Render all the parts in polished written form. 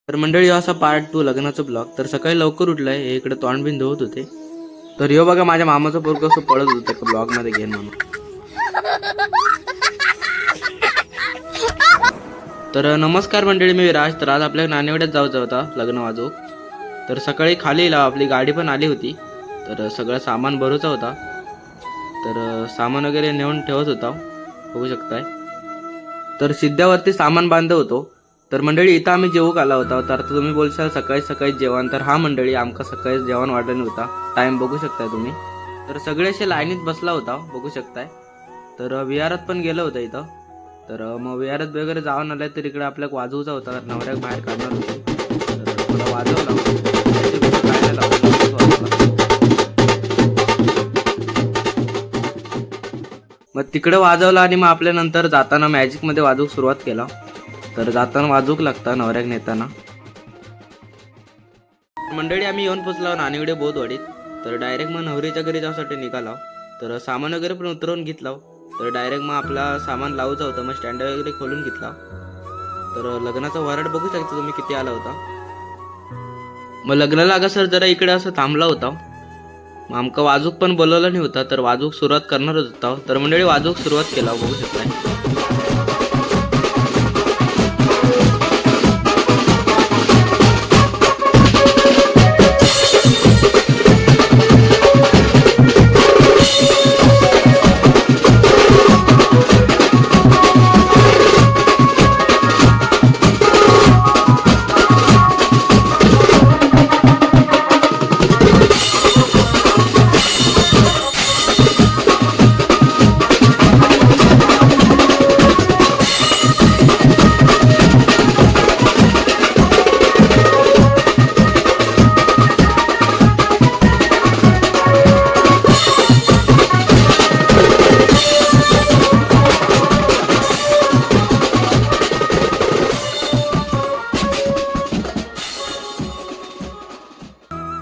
तर मंडळी असा पार्ट 2 लग्नाचं ब्लॉग. तर सकाळी लवकर उठलंय, हे इकडे तोंड बिन धुवत होते. तर ह्यो बघा माझ्या मामाचं पोरग कसं पळत होतं त्या ब्लॉग मध्ये घेऊन म्हणून. तर नमस्कार मंडळी, मी विराज. तर आज आपल्या नाणेवाड्यात जायचं होता लग्न वाजवू. तर सकाळी खाली आपली गाडी पण आली होती. तर सगळं सामान भरूचा होता. तर सामान वगैरे नेऊन ठेवत होता, बघू शकताय. तर सिद्ध्यावरती सामान बांधत होतो. तर मंडळी इथं आम्ही जेवूक आला होता. तर तुम्ही बोलशाल सकाळी सकाळी जेवण. तर हा मंडळी आमका सकाळी जेवण वाढलं होता. टाइम बघू शकताय तुम्ही. तर सगळे असे लाईनीत बसला होता, बघू शकताय. तर विहारात पण गेलं होतं इथं. तर मग विहारात वगैरे जाऊन आलाय. तर इकडे आपल्याला वाजवचा होता, तर नवऱ्याक बाहेर काढणार होते. तर थोडा वाजवला. मग तिकडे वाजवला आणि मग आपल्या नंतर जाताना मॅजिक मध्ये वाजवूक सुरुवात केला. तर जाताना वाजूक लागता नवऱ्याक नेताना. मंडळी आम्ही येऊन पोचलो नाणेवडे बोधवाडीत. तर डायरेक्ट मग नवरीच्या घरी जाण्यासाठी निघाला. तर सामान वगैरे पण उतरवून घेतला. तर डायरेक्ट मग आपला सामान लावूचा होता, मग स्टँड वगैरे खोलून घेतला. तर लग्नाचा वराड बघू शकता तुम्ही किती आला होता. मग लग्नाला अगा सर जरा इकडे असं थांबला होता. मग आमका वाजूक पण बोलवलं नाही होता. तर वाजूक सुरुवात करणारच होता. तर मंडळी वाजूक सुरुवात केला, बघू शकताय.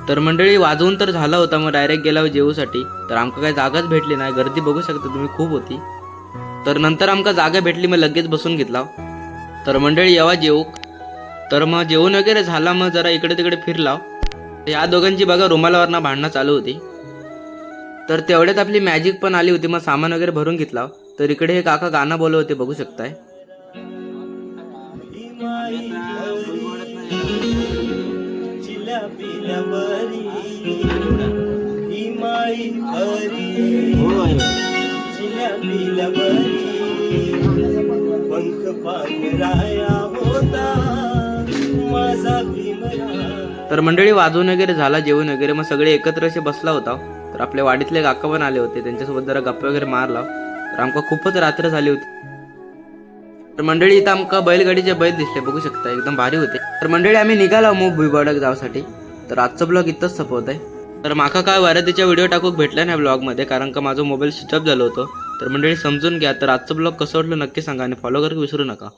तर मंडळी वाजवून तर झाला होता. मग डायरेक्ट गेला जेवूसाठी. तर आमका काही जागाच भेटली नाही. गर्दी बघू शकता तुम्ही खूप होती. तर नंतर आमका जागा भेटली, मग लगेच बसून घेतला. तर मंडळी येवा जेवूक. तर मग जेवण वगैरे झाला. मग जरा इकडे तिकडे फिरला. या दोघांची बघा रुमालावरनं भांडणं चालू होती. तर तेवढ्यात आपली मॅजिक पण आली होती. मग सामान वगैरे भरून घेतला. तर इकडे हे काका गाणं बोलत होते, बघू शकताय. तर मंडळी वाजवून वगैरे झाला, जेवण वगैरे. मग सगळे एकत्र असे बसला होता. तर आपले वाडीतले काका पण आले होते, त्यांच्यासोबत जरा गप्पा वगैरे मारला. तर आमका खूपच रात्र झाली होती. तर मंडळी इथं आमका बैलगाडीचे बैल दिसले, बघू शकता, एकदम भारी होते. तर मंडळी आम्ही निघालो मग भुईबावड्याक जाण्यासाठी. तर आजचा ब्लॉग इथंच संपवत आहे. तर माका काय वरातीच्या व्हिडिओ टाकूक भेटला नाही ब्लॉग मध्ये, कारण का माझं मोबाईल स्विच ऑफ झालं होतं. तर मंडळी समजून घ्या. तर आजचं ब्लॉग कसं वाटलं नक्की सांगा आणि फॉलो करायला विसरू नका.